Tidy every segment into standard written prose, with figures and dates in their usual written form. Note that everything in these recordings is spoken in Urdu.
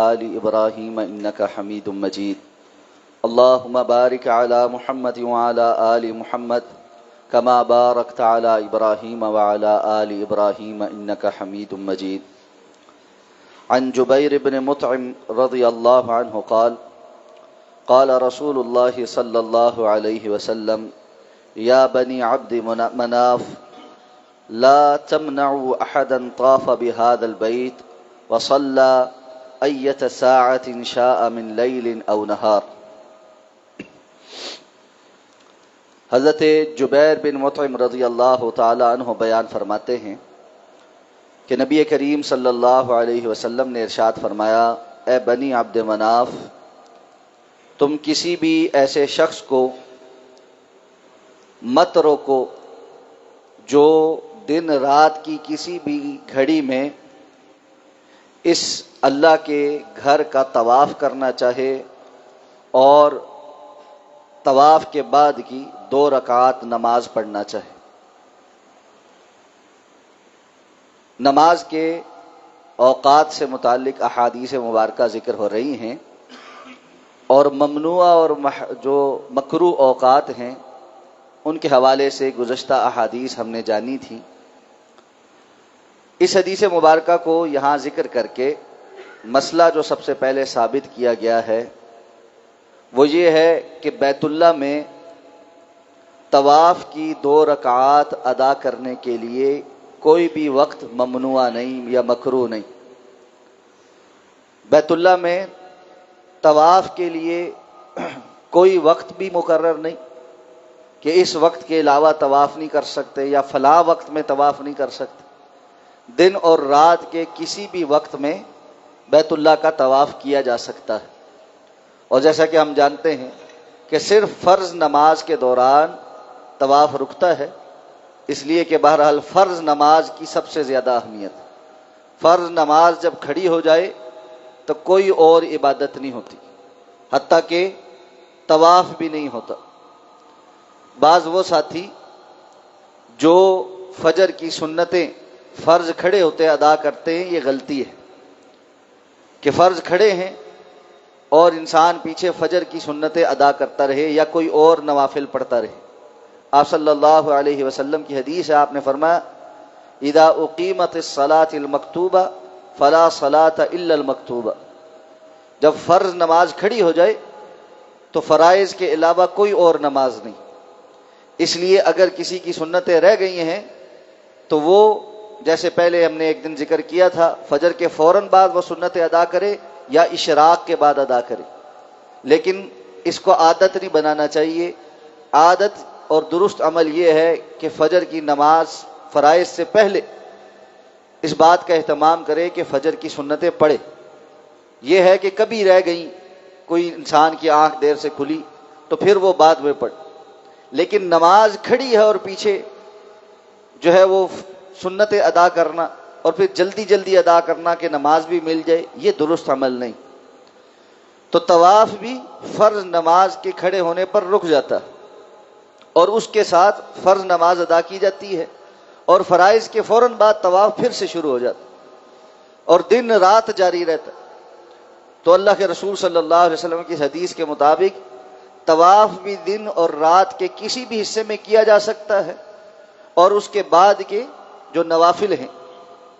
آل إبراهيم إنك حميد مجيد اللهم بارك على محمد وعلى آل محمد كما باركت على إبراهيم وعلى آل إبراهيم إنك حميد مجيد عن جبير بن مطعم رضي الله عنه قال قال رسول الله صلى الله عليه وسلم يا بني عبد مناف لا تمنعوا أحدا طاف بهذا البيت وصلى أية ساعة شاء من ليل أو نهار۔ حضرت جبیر بن مطعم رضی اللہ تعالی عنہ بیان فرماتے ہیں کہ نبی کریم صلی اللہ علیہ وسلم نے ارشاد فرمایا، اے بنی عبد مناف، تم کسی بھی ایسے شخص کو مت روکو جو دن رات کی کسی بھی گھڑی میں اس اللہ کے گھر کا طواف کرنا چاہے اور طواف کے بعد کی 2 رکعات نماز پڑھنا چاہے۔ نماز کے اوقات سے متعلق احادیث مبارکہ ذکر ہو رہی ہیں اور ممنوع اور جو مکروہ اوقات ہیں ان کے حوالے سے گزشتہ احادیث ہم نے جانی تھی۔ اس حدیث مبارکہ کو یہاں ذکر کر کے مسئلہ جو سب سے پہلے ثابت کیا گیا ہے وہ یہ ہے کہ بیت اللہ میں طواف کی 2 رکعات ادا کرنے کے لیے کوئی بھی وقت ممنوع نہیں یا مکروہ نہیں۔ بیت اللہ میں طواف کے لیے کوئی وقت بھی مقرر نہیں کہ اس وقت کے علاوہ طواف نہیں کر سکتے یا فلاں وقت میں طواف نہیں کر سکتے۔ دن اور رات کے کسی بھی وقت میں بیت اللہ کا طواف کیا جا سکتا ہے، اور جیسا کہ ہم جانتے ہیں کہ صرف فرض نماز کے دوران طواف رکتا ہے، اس لیے کہ بہرحال فرض نماز کی سب سے زیادہ اہمیت ہے۔ فرض نماز جب کھڑی ہو جائے تو کوئی اور عبادت نہیں ہوتی، حتیٰ کہ طواف بھی نہیں ہوتا۔ بعض وہ ساتھی جو فجر کی سنتیں فرض کھڑے ہوتے ادا کرتے ہیں، یہ غلطی ہے کہ فرض کھڑے ہیں اور انسان پیچھے فجر کی سنتیں ادا کرتا رہے یا کوئی اور نوافل پڑھتا رہے۔ آپ صلی اللہ علیہ وسلم کی حدیث ہے، آپ نے فرمایا اذا اقیمت الصلاۃ المکتوبہ فلا صلاۃ الا المکتوبہ، جب فرض نماز کھڑی ہو جائے تو فرائض کے علاوہ کوئی اور نماز نہیں۔ اس لیے اگر کسی کی سنتیں رہ گئی ہیں تو وہ جیسے پہلے ہم نے ایک دن ذکر کیا تھا، فجر کے فوراً بعد وہ سنتیں ادا کرے یا اشراق کے بعد ادا کرے، لیکن اس کو عادت نہیں بنانا چاہیے۔ عادت اور درست عمل یہ ہے کہ فجر کی نماز فرائض سے پہلے اس بات کا اہتمام کرے کہ فجر کی سنتیں پڑھے۔ یہ ہے کہ کبھی رہ گئیں، کوئی انسان کی آنکھ دیر سے کھلی تو پھر وہ بعد میں پڑھ، لیکن نماز کھڑی ہے اور پیچھے جو ہے وہ سنتیں ادا کرنا اور پھر جلدی جلدی ادا کرنا کہ نماز بھی مل جائے، یہ درست عمل نہیں۔ تو طواف بھی فرض نماز کے کھڑے ہونے پر رک جاتا ہے اور اس کے ساتھ فرض نماز ادا کی جاتی ہے، اور فرائض کے فوراً بعد طواف پھر سے شروع ہو جاتا اور دن رات جاری رہتا۔ تو اللہ کے رسول صلی اللہ علیہ وسلم کی حدیث کے مطابق طواف بھی دن اور رات کے کسی بھی حصے میں کیا جا سکتا ہے، اور اس کے بعد کے جو نوافل ہیں،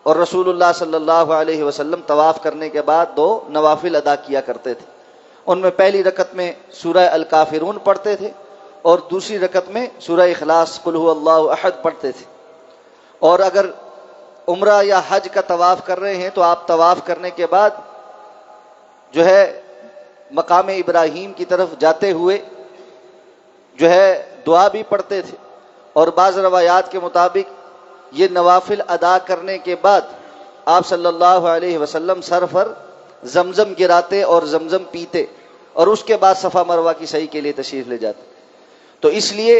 اور رسول اللہ صلی اللہ علیہ وسلم طواف کرنے کے بعد 2 نوافل ادا کیا کرتے تھے۔ ان میں پہلی رکعت میں سورہ الکافرون پڑھتے تھے اور دوسری رکعت میں سورہ اخلاص قل هو اللہ احد پڑھتے تھے۔ اور اگر عمرہ یا حج کا طواف کر رہے ہیں تو آپ طواف کرنے کے بعد جو ہے مقام ابراہیم کی طرف جاتے ہوئے جو ہے دعا بھی پڑھتے تھے، اور بعض روایات کے مطابق یہ نوافل ادا کرنے کے بعد آپ صلی اللہ علیہ وسلم سر پر زمزم گراتے اور زمزم پیتے، اور اس کے بعد صفا مروہ کی سعی کے لیے تشریف لے جاتے۔ تو اس لیے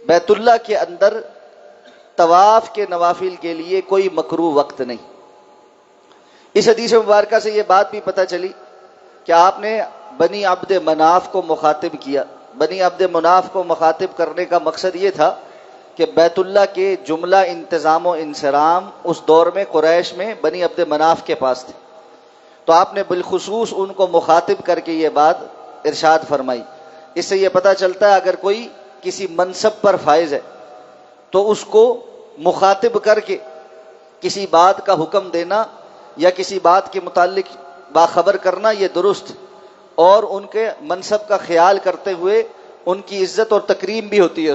بیت اللہ کے اندر طواف کے نوافل کے لیے کوئی مکروہ وقت نہیں۔ اس حدیث مبارکہ سے یہ بات بھی پتہ چلی کہ آپ نے بنی عبد مناف کو مخاطب کیا۔ بنی عبد مناف کو مخاطب کرنے کا مقصد یہ تھا کہ بیت اللہ کے جملہ انتظام و انصرام اس دور میں قریش میں بنی عبد مناف کے پاس تھے، تو آپ نے بالخصوص ان کو مخاطب کر کے یہ بات ارشاد فرمائی۔ اس سے یہ پتہ چلتا ہے اگر کوئی کسی منصب پر فائز ہے تو اس کو مخاطب کر کے کسی بات کا حکم دینا یا کسی بات کے متعلق باخبر کرنا یہ درست، اور ان کے منصب کا خیال کرتے ہوئے ان کی عزت اور تکریم بھی ہوتی ہے۔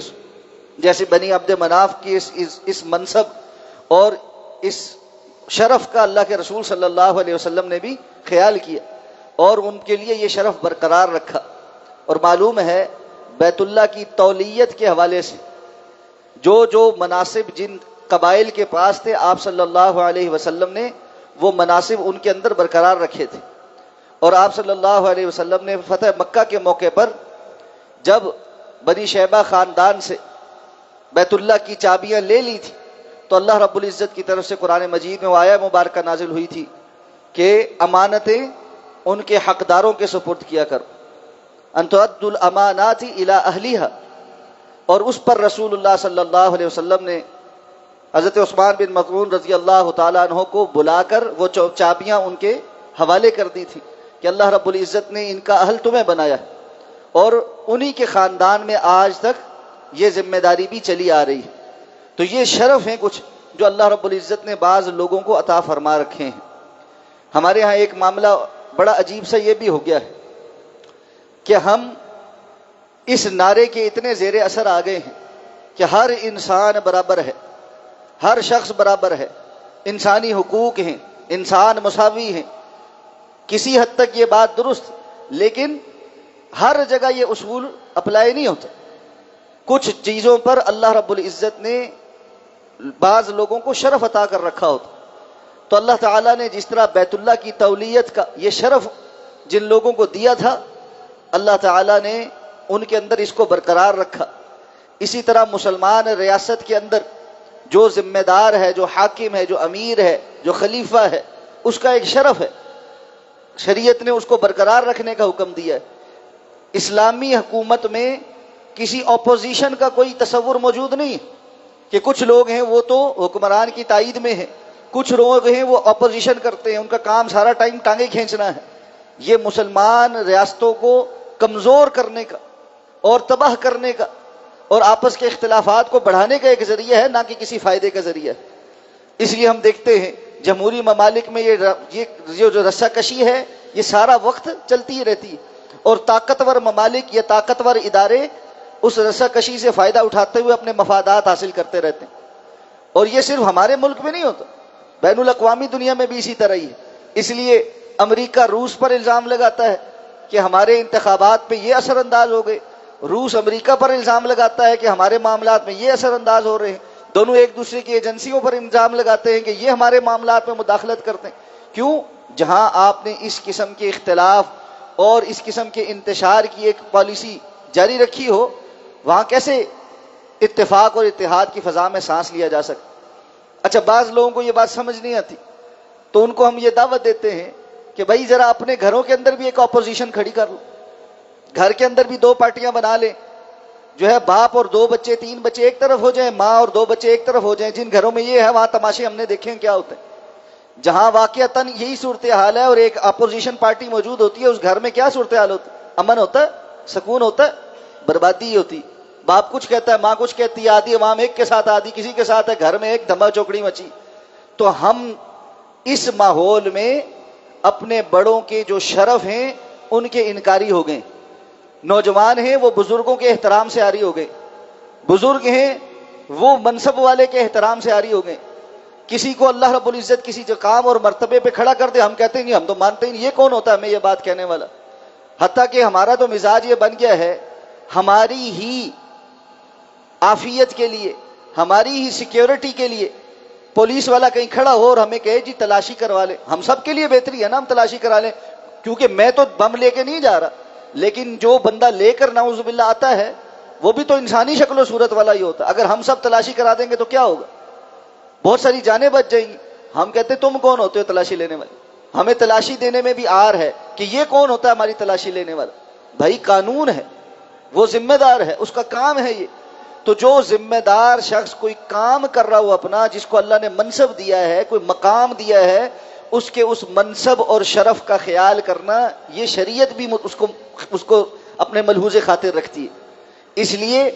جیسے بنی عبد مناف کی اس منصب اور اس شرف کا اللہ کے رسول صلی اللہ علیہ وسلم نے بھی خیال کیا اور ان کے لیے یہ شرف برقرار رکھا۔ اور معلوم ہے بیت اللہ کی تولیت کے حوالے سے جو مناسب جن قبائل کے پاس تھے، آپ صلی اللہ علیہ وسلم نے وہ مناسب ان کے اندر برقرار رکھے تھے۔ اور آپ صلی اللہ علیہ وسلم نے فتح مکہ کے موقع پر جب بنی شیبہ خاندان سے بیت اللہ کی چابیاں لے لی تھی تو اللہ رب العزت کی طرف سے قرآن مجید میں وہ آیہ مبارکہ نازل ہوئی تھی کہ امانتیں ان کے حقداروں کے سپرد کیا کرو، ان تؤدوا الامانات الی اہلیہا۔ اور اس پر رسول اللہ صلی اللہ علیہ وسلم نے حضرت عثمان بن مظعون رضی اللہ تعالیٰ عنہ کو بلا کر وہ چابیاں ان کے حوالے کر دی تھی کہ اللہ رب العزت نے ان کا اہل تمہیں بنایا ہے، اور انہی کے خاندان میں آج تک یہ ذمہ داری بھی چلی آ رہی ہے۔ تو یہ شرف ہیں کچھ جو اللہ رب العزت نے بعض لوگوں کو عطا فرما رکھے ہیں۔ ہمارے ہاں ایک معاملہ بڑا عجیب سا یہ بھی ہو گیا ہے کہ ہم اس نعرے کے اتنے زیر اثر آ گئے ہیں کہ ہر انسان برابر ہے، ہر شخص برابر ہے، انسانی حقوق ہیں، انسان مساوی ہیں۔ کسی حد تک یہ بات درست، لیکن ہر جگہ یہ اصول اپلائی نہیں ہوتا۔ کچھ چیزوں پر اللہ رب العزت نے بعض لوگوں کو شرف عطا کر رکھا ہوتا، تو اللہ تعالیٰ نے جس طرح بیت اللہ کی تولیت کا یہ شرف جن لوگوں کو دیا تھا، اللہ تعالیٰ نے ان کے اندر اس کو برقرار رکھا۔ اسی طرح مسلمان ریاست کے اندر جو ذمہ دار ہے، جو حاکم ہے، جو امیر ہے، جو خلیفہ ہے، اس کا ایک شرف ہے، شریعت نے اس کو برقرار رکھنے کا حکم دیا ہے۔ اسلامی حکومت میں کسی اپوزیشن کا کوئی تصور موجود نہیں ہے کہ کچھ لوگ ہیں وہ تو حکمران کی تائید میں ہیں، کچھ لوگ ہیں وہ اپوزیشن کرتے ہیں، ان کا کام سارا ٹائم ٹانگیں کھینچنا ہے۔ یہ مسلمان ریاستوں کو کمزور کرنے کا اور تباہ کرنے کا اور آپس کے اختلافات کو بڑھانے کا ایک ذریعہ ہے، نہ کہ کسی فائدے کا ذریعہ ہے۔ اس لیے ہم دیکھتے ہیں جمہوری ممالک میں یہ جو رسہ کشی ہے یہ سارا وقت چلتی ہی رہتی ہے، اور طاقتور ممالک یا طاقتور ادارے اس رسہ کشی سے فائدہ اٹھاتے ہوئے اپنے مفادات حاصل کرتے رہتے ہیں۔ اور یہ صرف ہمارے ملک میں نہیں ہوتا، بین الاقوامی دنیا میں بھی اسی طرح ہی ہے۔ اس لیے امریکہ روس پر الزام لگاتا ہے کہ ہمارے انتخابات پہ یہ اثر انداز ہو گئے، روس امریکہ پر الزام لگاتا ہے کہ ہمارے معاملات میں یہ اثر انداز ہو رہے ہیں، دونوں ایک دوسرے کی ایجنسیوں پر الزام لگاتے ہیں کہ یہ ہمارے معاملات میں مداخلت کرتے ہیں۔ کیوں؟ جہاں آپ نے اس قسم کے اختلاف اور اس قسم کے انتشار کی ایک پالیسی جاری رکھی ہو، وہاں کیسے اتفاق اور اتحاد کی فضا میں سانس لیا جا سکتا؟ اچھا، بعض لوگوں کو یہ بات سمجھ نہیں آتی تو ان کو ہم یہ دعوت دیتے ہیں کہ بھائی ذرا اپنے گھروں کے اندر بھی ایک اپوزیشن کھڑی کر لو، گھر کے اندر بھی دو پارٹیاں بنا لیں، جو ہے باپ اور دو بچے، تین بچے ایک طرف ہو جائیں، ماں اور دو بچے ایک طرف ہو جائیں۔ جن گھروں میں یہ ہے وہاں تماشے ہم نے دیکھے ہیں کیا ہوتے ہیں۔ جہاں واقعتاً یہی صورتحال ہے اور ایک اپوزیشن پارٹی موجود ہوتی ہے، اس گھر میں کیا صورتحال ہوتا ہے؟ امن ہوتا ہے، سکون ہوتا ہے، بربادی ہوتی۔ باپ کچھ کہتا ہے، ماں کچھ کہتی ہے، آدھی عوام ایک کے ساتھ آدھی کسی کے ساتھ ہے، گھر میں ایک دھما چوکڑی مچی۔ تو ہم اس ماحول میں اپنے بڑوں کے جو شرف ہیں ان کے انکاری ہو گئے۔ نوجوان ہیں وہ بزرگوں کے احترام سے عاری ہو گئے، بزرگ ہیں وہ منصب والے کے احترام سے عاری ہو گئے۔ کسی کو اللہ رب العزت کسی جو کام اور مرتبے پہ کھڑا کر دے، ہم کہتے ہیں نہیں، ہم تو مانتے ہی نہیں، یہ کون ہوتا ہے ہمیں یہ بات کہنے والا؟ حتیٰ کہ ہمارا تو مزاج یہ بن گیا ہے، ہماری ہی عافیت کے لیے، ہماری ہی سیکیورٹی کے لیے پولیس والا کہیں کھڑا ہو اور ہمیں کہے جی تلاشی کروا لیں، ہم سب کے لیے بہتری ہے نا ہم تلاشی کرا لیں، کیونکہ میں تو بم لے کے نہیں جا رہا، لیکن جو بندہ لے کر نعوذ باللہ آتا ہے وہ بھی تو انسانی شکل و صورت والا ہی ہوتا ہے۔ اگر ہم سب تلاشی کرا دیں گے تو کیا ہوگا؟ بہت ساری جانیں بچ جائیں گی۔ ہم کہتے تم کون ہوتے ہو تلاشی لینے والے؟ ہمیں تلاشی دینے میں بھی آر ہے کہ یہ کون ہوتا ہے ہماری تلاشی لینے والا؟ بھائی قانون ہے، وہ ذمہ دار ہے، اس کا کام ہے یہ۔ تو جو ذمہ دار شخص کوئی کام کر رہا ہو اپنا، جس کو اللہ نے منصب دیا ہے، کوئی مقام دیا ہے، اس کے اس منصب اور شرف کا خیال کرنا، یہ شریعت بھی اس کو اپنے ملحوظ خاطر رکھتی ہے۔ اس لیے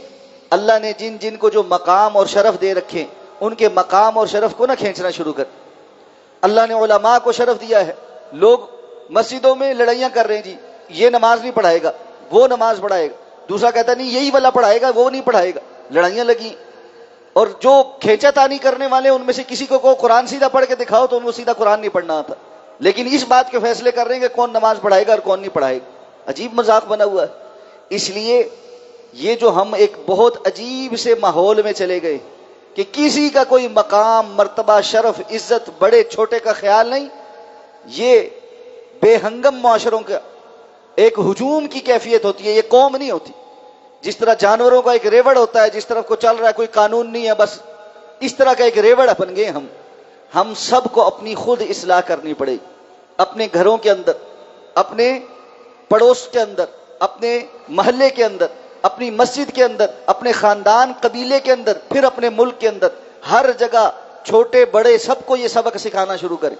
اللہ نے جن جن کو جو مقام اور شرف دے رکھے، ان کے مقام اور شرف کو نہ کھینچنا شروع کر۔ اللہ نے علماء کو شرف دیا ہے، لوگ مسجدوں میں لڑائیاں کر رہے ہیں، جی یہ نماز نہیں پڑھائے گا، وہ نماز پڑھائے گا، دوسرا کہتا نہیں یہی والا پڑھائے گا، وہ نہیں پڑھائے گا، لڑائیاں لگی۔ اور جو کھینچا تانی کرنے والے ان میں سے کسی کو قرآن سیدھا پڑھ کے دکھاؤ تو ان کو سیدھا قرآن نہیں پڑھنا آتا، لیکن اس بات کے فیصلے کر رہے ہیں کہ کون نماز پڑھائے گا اور کون نہیں پڑھائے گا۔ عجیب مذاق بنا ہوا ہے۔ اس لیے یہ جو ہم ایک بہت عجیب سے ماحول میں چلے گئے کہ کسی کا کوئی مقام، مرتبہ، شرف، عزت، بڑے چھوٹے کا خیال نہیں، یہ بے ہنگم معاشروں کا ایک ہجوم کی کیفیت ہوتی ہے، یہ قوم نہیں ہوتی۔ جس طرح جانوروں کا ایک ریوڑ ہوتا ہے، جس طرف کو چل رہا ہے کوئی قانون نہیں ہے، بس اس طرح کا ایک ریوڑ بن گئے ہم سب کو اپنی خود اصلاح کرنی پڑے گی، اپنے گھروں کے اندر، اپنے پڑوس کے اندر، اپنے محلے کے اندر، اپنی مسجد کے اندر، اپنے خاندان قبیلے کے اندر، پھر اپنے ملک کے اندر، ہر جگہ چھوٹے بڑے سب کو یہ سبق سکھانا شروع کریں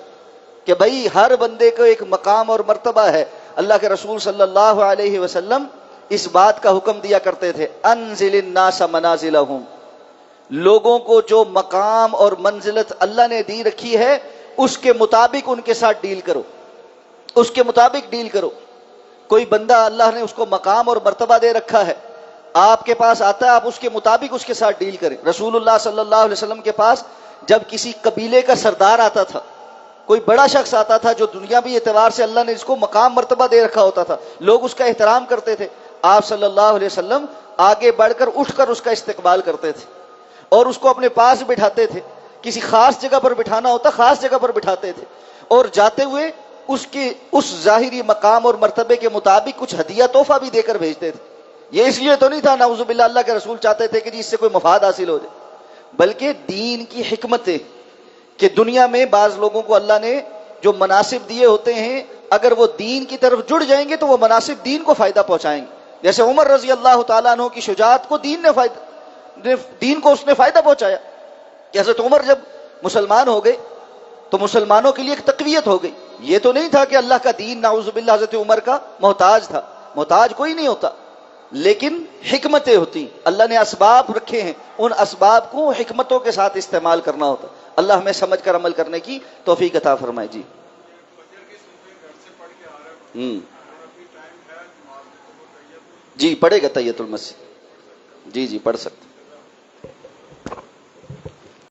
کہ بھائی ہر بندے کو ایک مقام اور مرتبہ ہے۔ اللہ کے رسول صلی اللہ علیہ وسلم اس بات کا حکم دیا کرتے تھے، انزل الناس منازلہم، لوگوں کو جو مقام اور منزلت اللہ نے دی رکھی ہے اس کے مطابق ان کے ساتھ ڈیل کرو، اس کے مطابق ڈیل کرو۔ کوئی بندہ اللہ نے اس کو مقام اور مرتبہ دے رکھا ہے، آپ کے پاس آتا ہے، آپ اس کے مطابق اس کے ساتھ ڈیل کریں۔ رسول اللہ صلی اللہ علیہ وسلم کے پاس جب کسی قبیلے کا سردار آتا تھا، کوئی بڑا شخص آتا تھا جو دنیاوی اعتبار سے اللہ نے اس کو مقام مرتبہ دے رکھا ہوتا تھا، لوگ اس کا احترام کرتے تھے، آپ صلی اللہ علیہ وسلم آگے بڑھ کر اٹھ کر اس کا استقبال کرتے تھے اور اس کو اپنے پاس بٹھاتے تھے۔ کسی خاص جگہ پر بٹھانا ہوتا خاص جگہ پر بٹھاتے تھے، اور جاتے ہوئے اس ظاہری مقام اور مرتبے کے مطابق کچھ ہدیہ تحفہ بھی دے کر بھیجتے تھے۔ یہ اس لیے تو نہیں تھا نعوذ باللہ اللہ کے رسول چاہتے تھے کہ جی اس سے کوئی مفاد حاصل ہو جائے، بلکہ دین کی حکمت ہے کہ دنیا میں بعض لوگوں کو اللہ نے جو مناسب دیے ہوتے ہیں، اگر وہ دین کی طرف جڑ جائیں گے تو وہ مناسب دین کو فائدہ پہنچائیں گے۔ جیسے عمر رضی اللہ تعالیٰ عنہ کی شجاعت کو دین کو اس نے فائدہ پہنچایا۔ حضرت عمر جب مسلمان ہو گئے تو مسلمانوں کے لیے ایک تقویت ہو گئی۔ یہ تو نہیں تھا کہ اللہ کا دین نعوذ باللہ حضرت عمر کا محتاج تھا، محتاج کوئی نہیں ہوتا، لیکن حکمتیں ہوتی، اللہ نے اسباب رکھے ہیں، ان اسباب کو حکمتوں کے ساتھ استعمال کرنا ہوتا۔ اللہ ہمیں سمجھ کر عمل کرنے کی توفیق عطا فرمائے۔ جی جی پڑھے گا تحیۃ المسجد، جی پڑھ سکتے۔